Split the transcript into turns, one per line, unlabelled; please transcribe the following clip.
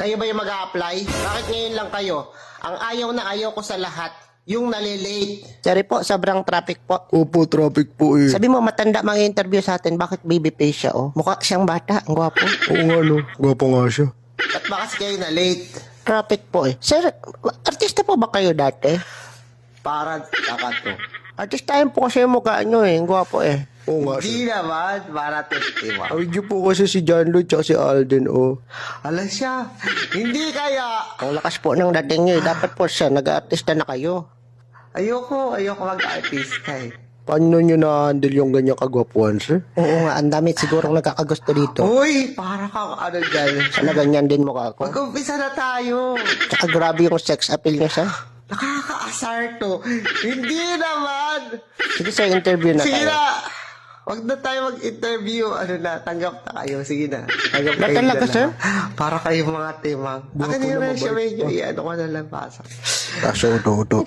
Kayo ba yung mag-a-apply? Bakit ngayon lang kayo? Ang ayaw na ayaw ko sa lahat, yung nalilate. Sorry po, sobrang traffic po.
Opo, traffic po eh.
Sabi mo, matanda mga interview sa atin. Bakit baby face siya, oh? Mukha siyang bata. Ang gwapo.
Oo nga no, gwapo nga siya.
Ba't ba kasi kayo na late? Traffic po eh. Sir, artista po ba kayo dati?
Para saka to.
Artistahin po kasi yung mukha nyo eh. Ang gwapo eh.
Oo nga siya.
Hindi naman, para testima.
Awig niyo po kasi si John Lloyd tsaka si Alden, oh.
Alam siya, hindi kaya.
Ang lakas po ng dating nyo eh. Dapat po siya, nag-artista na kayo.
Ayoko mag-artista eh.
Paano nyo na-handle yung ganyang kagwapuan, sir?
Oo nga, ang dami sigurong nagkakagusto dito.
Uy, para kang ano dyan.
Sana ganyan din mukha ko.
Mag-umpisa na tayo.
Tsaka grabe yung sex appeal niya siya.
Nakakaasar to. Hindi naman.
Sige sa interview na
Sige
tayo.
na. Wag na tayo mag-interview. Ano na, tanggap na kayo. Sige na. Tanggap
Na
kayo
talaga,
dyan
sir?
na. Para kayo mga timang. Akin yung resume nyo. I-ano ko na lang pasok.
Kaso, uto.